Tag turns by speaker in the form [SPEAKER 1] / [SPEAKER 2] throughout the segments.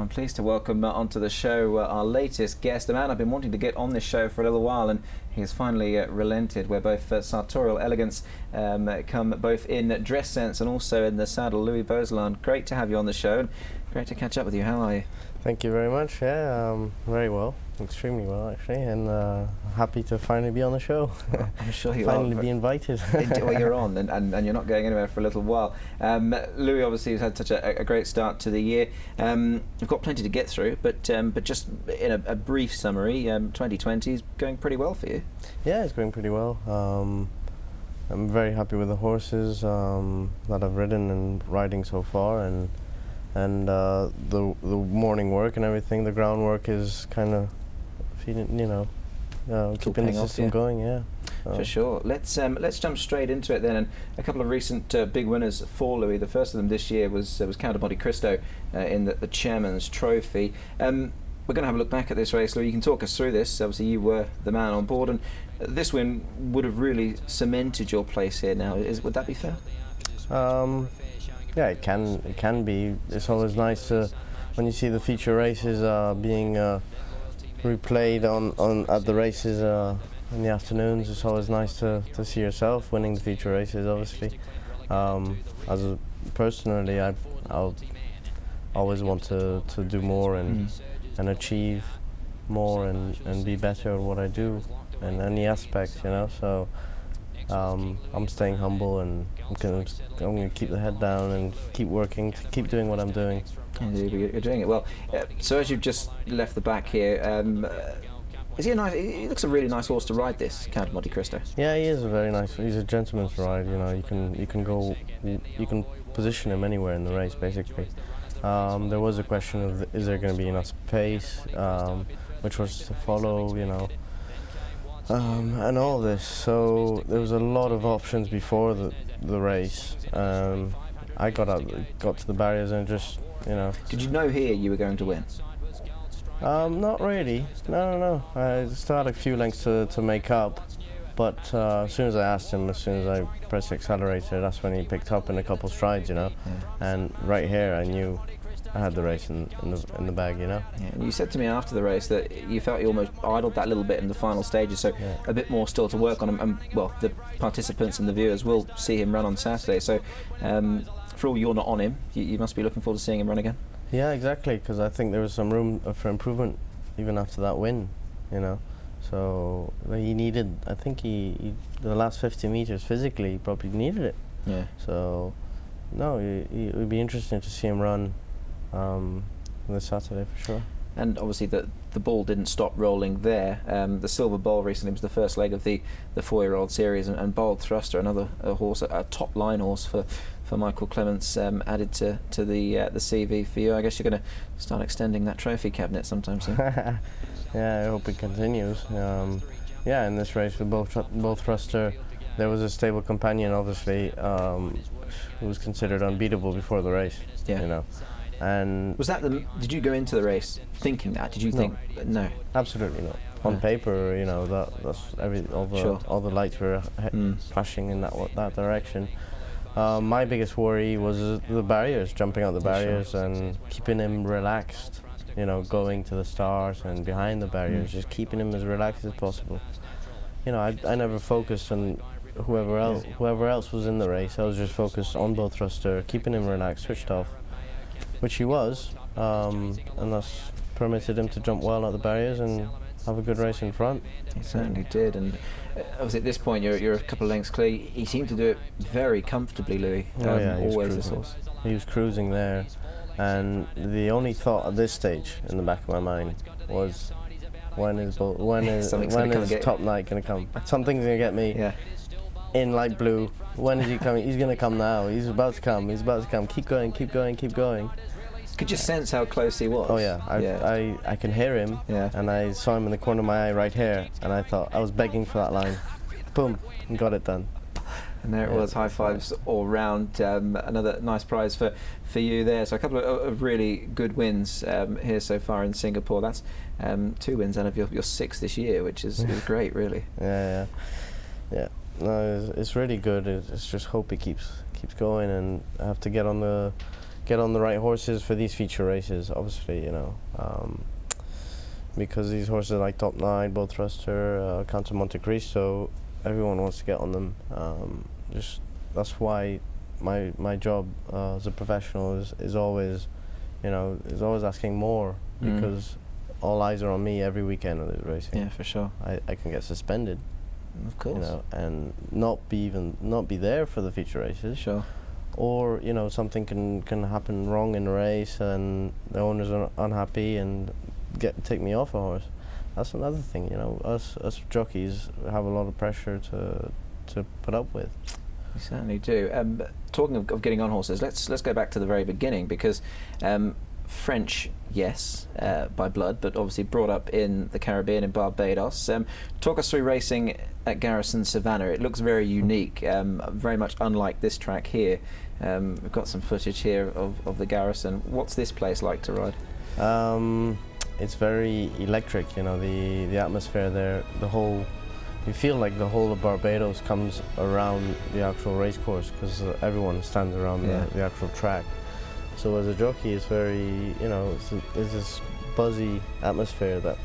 [SPEAKER 1] I'm pleased to welcome onto the show our latest guest, a man I've been wanting to get on this show for a little while, and he has finally relented, where both sartorial elegance come both in dress sense and also in the saddle. Louis Beuzelin, great to have you on the show, and great to catch up with you. How are you?
[SPEAKER 2] Thank you very much. Yeah, very well, extremely well actually, and happy to finally be on the show.
[SPEAKER 1] I'm sure you
[SPEAKER 2] finally
[SPEAKER 1] are.
[SPEAKER 2] Be invited.
[SPEAKER 1] Well, you're on, and you're not going anywhere for a little while. Louis obviously has had such a great start to the year. We've got plenty to get through, but just in a brief summary, 2020 is going pretty well for you.
[SPEAKER 2] Yeah, it's going pretty well. I'm very happy with the horses that I've ridden and riding so far, and the morning work and everything. The groundwork is kind of feeding, keeping the system going. Yeah,
[SPEAKER 1] for sure. Let's jump straight into it then. And a couple of recent big winners for Louis. The first of them this year was Monte Cristo in the Chairman's Trophy. We're going to have a look back at this race, Louis. You can talk us through this. Obviously, you were the man on board, and this win would have really cemented your place here now. Would that be fair?
[SPEAKER 2] Yeah, it can be. It's always nice to, when you see the feature races being replayed at the races in the afternoons. It's always nice to see yourself winning the feature races. Obviously, personally, I'll always want to do more and achieve more and be better at what I do in any aspect. So. I'm staying humble, and I'm going to keep the head down and keep working, keep doing what I'm doing.
[SPEAKER 1] Indeed, you're doing it well. So as you've just left the back here, is he a nice? He looks a really nice horse to ride, this Count of Monte Cristo.
[SPEAKER 2] Yeah, he is a very nice. He's a gentleman's ride. You can position him anywhere in the race basically. There was a question of is there going to be enough space, which horse to follow, and all this. So there was a lot of options before the race. I got to the barriers and just,
[SPEAKER 1] Did you know here you were going to win?
[SPEAKER 2] Not really. No. I still had a few lengths to make up, but as soon as I asked him, as soon as I pressed the accelerator, that's when he picked up in a couple strides, And right here, I knew I had the race in the bag,
[SPEAKER 1] Yeah, and you said to me after the race that you felt you almost idled that little bit in the final stages, so a bit more still to work on. And well, the participants and the viewers will see him run on Saturday. So, for all you're not on him, you must be looking forward to seeing him run again. Yeah,
[SPEAKER 2] exactly. Because I think there was some room for improvement even after that win, So he needed. I think he the last 50 meters physically he probably needed it.
[SPEAKER 1] Yeah.
[SPEAKER 2] So, no, it would be interesting to see him run. This Saturday for sure.
[SPEAKER 1] And obviously the ball didn't stop rolling there. The Silver Bowl recently was the first leg of the 4-year-old series, and Bold Thruster, another horse, a top line horse for Michael Clements, added to the CV for you. I guess you're going to start extending that trophy cabinet sometime soon.
[SPEAKER 2] Yeah, I hope it continues. Yeah, in this race with Bold Thruster, there was a stable companion, obviously, who was considered unbeatable before the race.
[SPEAKER 1] Yeah.
[SPEAKER 2] And
[SPEAKER 1] was that did you go into the race thinking that? Did you think no?
[SPEAKER 2] Absolutely not. On paper, that's all the lights were flashing in that direction. My biggest worry was the barriers, jumping out the barriers and keeping him relaxed. Going to the stars and behind the barriers, just keeping him as relaxed as possible. I never focused on whoever else was in the race. I was just focused on Bold Thruster, keeping him relaxed, switched off. Which he was, and that's permitted him to jump well at the barriers and have a good race in front.
[SPEAKER 1] He certainly did, and obviously at this point you're a couple of lengths clear. He seemed to do it very comfortably, Louis. Always this horse.
[SPEAKER 2] He was cruising there, and the only thought at this stage in the back of my mind was, when is Top Night going to come? Something's going to get me.
[SPEAKER 1] Yeah.
[SPEAKER 2] In light blue. When is he coming? He's going to come now. He's about to come. Keep going.
[SPEAKER 1] Could you sense how close he was?
[SPEAKER 2] Oh yeah, I can hear him. Yeah. And I saw him in the corner of my eye right here, and I thought I was begging for that line. Boom, and got it done.
[SPEAKER 1] And there it was, high fives all round. Another nice prize for you there. So a couple of really good wins here so far in Singapore. That's 2 wins out of your 6 this year, which is great, really.
[SPEAKER 2] Yeah. No, it's really good. It's just hope it keeps going, and I have to get on the get on the right horses for these feature races, obviously, you know, because these horses are like Top 9, Bow Thruster, Counter Monte Cristo, everyone wants to get on them. That's why my job as a professional is always, you know, is always asking more, because all eyes are on me every weekend of the racing.
[SPEAKER 1] Yeah, for sure.
[SPEAKER 2] I can get suspended,
[SPEAKER 1] of course,
[SPEAKER 2] you know, and not be there for the feature races.
[SPEAKER 1] Sure.
[SPEAKER 2] Or, you know, something can happen wrong in the race and the owners are unhappy and take me off a horse. That's another thing, you know. Us jockeys have a lot of pressure to put up with.
[SPEAKER 1] We certainly do. Talking of getting on horses, let's go back to the very beginning, because French, yes, by blood, but obviously brought up in the Caribbean, in Barbados. Talk us through racing at Garrison Savannah. It looks very unique, very much unlike this track here. We've got some footage here of the Garrison. What's this place like to ride?
[SPEAKER 2] It's very electric, you know, the atmosphere there, you feel like the whole of Barbados comes around the actual race course, because everyone stands around the actual track. So as a jockey, it's very, you know, it's this buzzy atmosphere that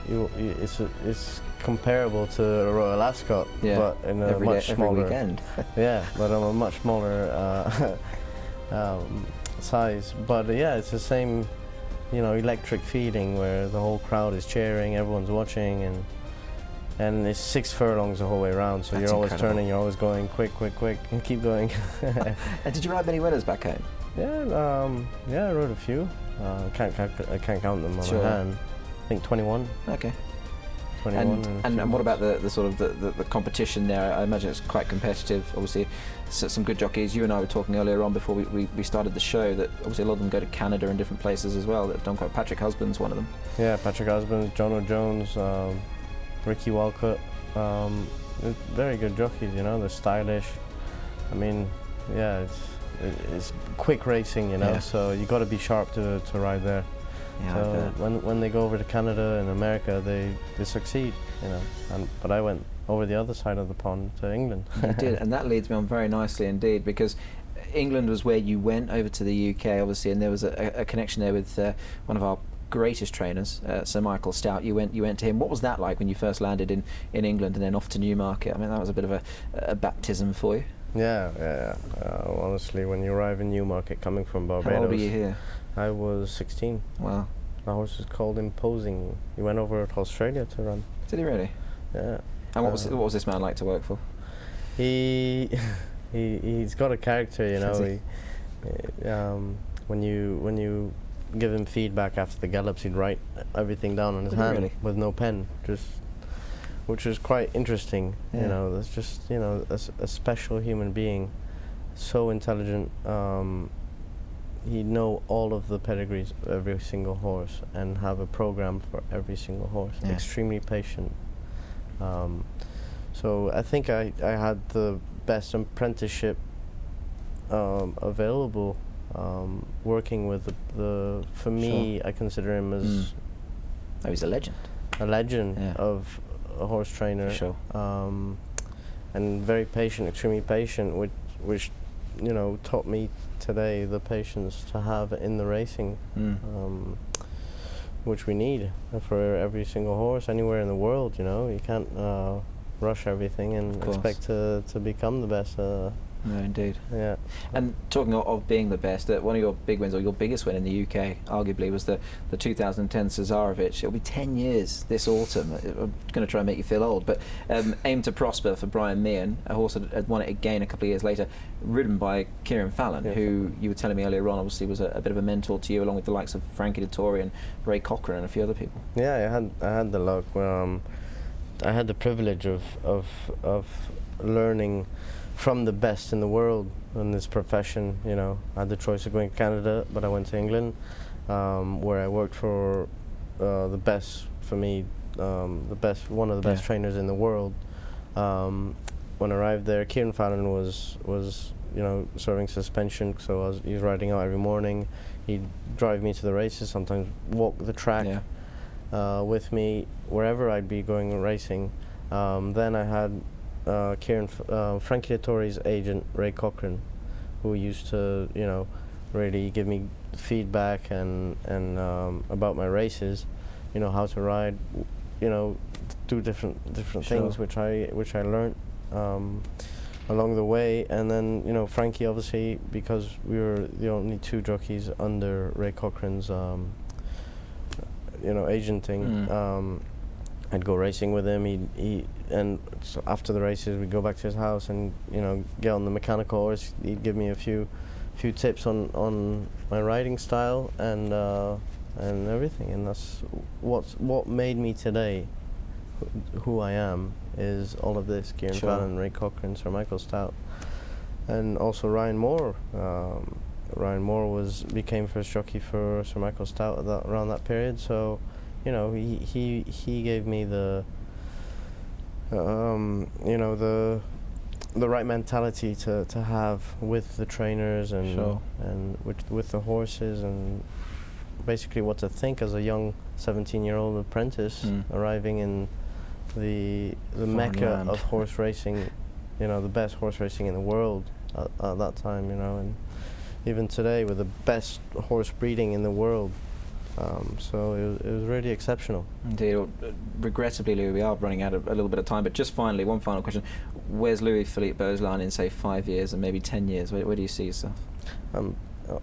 [SPEAKER 2] it's comparable to a Royal Ascot, but in a much smaller
[SPEAKER 1] weekend.
[SPEAKER 2] But on a much smaller size. But yeah, it's the same, you know, electric feeling where the whole crowd is cheering, everyone's watching, and it's 6 furlongs the whole way around, so you're always turning, you're always going quick, and keep going.
[SPEAKER 1] And did you ride many winners back home?
[SPEAKER 2] Yeah, I rode a few. I can't count them on my hand. I think 21.
[SPEAKER 1] Okay.
[SPEAKER 2] 21.
[SPEAKER 1] And what about the sort of the competition there? I imagine it's quite competitive. Obviously, some good jockeys. You and I were talking earlier on before we started the show that obviously a lot of them go to Canada and different places as well. That have done quite. Patrick Husband's one of them. Yeah,
[SPEAKER 2] Patrick Husband, John O'Jones, Ricky Walcott. Very good jockeys, you know. They're stylish. I mean, yeah, it's quick racing, you know. So you got to be sharp to ride there.
[SPEAKER 1] Yeah,
[SPEAKER 2] so when they go over to Canada and America, they succeed, you know. But I went over the other side of the pond to England.
[SPEAKER 1] You did, and that leads me on very nicely indeed, because England was where you went over to the UK, obviously, and there was a connection there with one of our greatest trainers, Sir Michael Stout. You went to him. What was that like when you first landed in England and then off to Newmarket? I mean, that was a bit of a baptism for you.
[SPEAKER 2] Yeah. Honestly, when you arrive in Newmarket, coming from Barbados.
[SPEAKER 1] How old were you here?
[SPEAKER 2] I was 16.
[SPEAKER 1] Wow.
[SPEAKER 2] My horse was called Imposing. He went over to Australia to run.
[SPEAKER 1] Did he really?
[SPEAKER 2] Yeah.
[SPEAKER 1] And what was this man like to work for?
[SPEAKER 2] He's got a character, you know. When you give him feedback after the gallops, he'd write everything down on his hand with no pen, which is quite interesting. You know, that's just, you know, a special human being, so intelligent. He'd know all of the pedigrees of every single horse and have a program for every single horse. Extremely patient. So I think I had the best apprenticeship available, working with for me, I consider him as
[SPEAKER 1] he's a legend.
[SPEAKER 2] A legend of a horse trainer.
[SPEAKER 1] For sure.
[SPEAKER 2] And very patient, extremely patient, which you know, taught me today the patience to have in the racing, which we need for every single horse anywhere in the world. You know, you can't rush everything and expect to become the best.
[SPEAKER 1] No, indeed.
[SPEAKER 2] Yeah.
[SPEAKER 1] And talking of being the best, one of your big wins, or your biggest win in the UK, arguably, was the 2010 Cesarovich. It'll be 10 years this autumn. I'm going to try and make you feel old, but Aim to Prosper for Brian Meehan, a horse that had won it again a couple of years later, ridden by Kieran Fallon, who you were telling me earlier on, obviously was a bit of a mentor to you, along with the likes of Frankie Dettori and Ray Cochrane and a few other people.
[SPEAKER 2] Yeah, I had the luck. I had the privilege of learning from the best in the world in this profession. You know, I had the choice of going to Canada, but I went to England, where I worked for the best, for me, one of the best trainers in the world. When I arrived there, Kieran Fallon was you know, serving suspension, so he was riding out every morning. He'd drive me to the races, sometimes walk the track with me wherever I'd be going racing. Then I had Frankie Dettori's agent, Ray Cochrane, who used to, really give me feedback and about my races, how to ride, do different things which I learned along the way. And then Frankie, obviously, because we were the only two jockeys under Ray Cochrane's agenting. I'd go racing with him. And so after the races, we'd go back to his house and get on the mechanical horse. He'd give me a few tips on my riding style and everything. And that's what made me today who I am, is all of this: Kieran Fallon, Ray Cochrane, Sir Michael Stout, and also Ryan Moore. Ryan Moore became first jockey for Sir Michael Stout around that period. So, he gave me the right mentality to have with the trainers and with the horses, and basically what to think as a young 17-year-old apprentice arriving in the mecca of horse racing, the best horse racing in the world at that time, and even today with the best horse breeding in the world. So it was really exceptional. Indeed.
[SPEAKER 1] Regrettably, Louis, we are running out of a little bit of time, but just finally, one final question. Where's Louis Philippe Beuzelin in, say, 5 years and maybe 10 years? Where do you see yourself?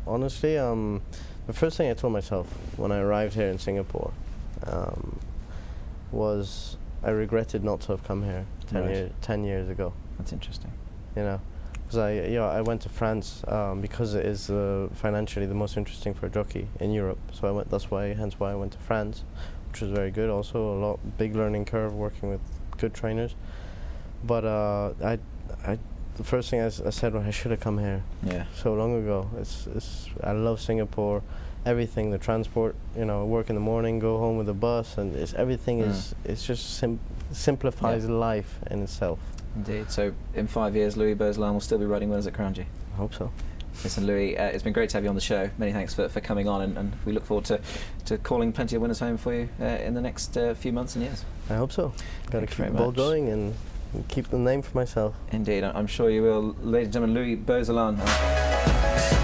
[SPEAKER 2] Honestly, the first thing I told myself when I arrived here in Singapore was I regretted not to have come here 10 years ago.
[SPEAKER 1] That's interesting.
[SPEAKER 2] Because I went to France because it is financially the most interesting for a jockey in Europe. So hence why I went to France, which was very good. Also big learning curve working with good trainers. But the first thing I said was I should have come here so long ago. I love Singapore. Everything, the transport, work in the morning, go home with the bus, and everything it's just simplifies life in itself.
[SPEAKER 1] Indeed. So in 5 years, Louis Beuzelin will still be riding winners at Karanji?
[SPEAKER 2] I hope so.
[SPEAKER 1] Listen, Louis, it's been great to have you on the show. Many thanks for coming on, and we look forward to calling plenty of winners home for you in the next few months and years.
[SPEAKER 2] I hope so. Got to keep the ball going and keep the name for myself.
[SPEAKER 1] Indeed, I'm sure you will. Ladies and gentlemen, Louis Beuzelin.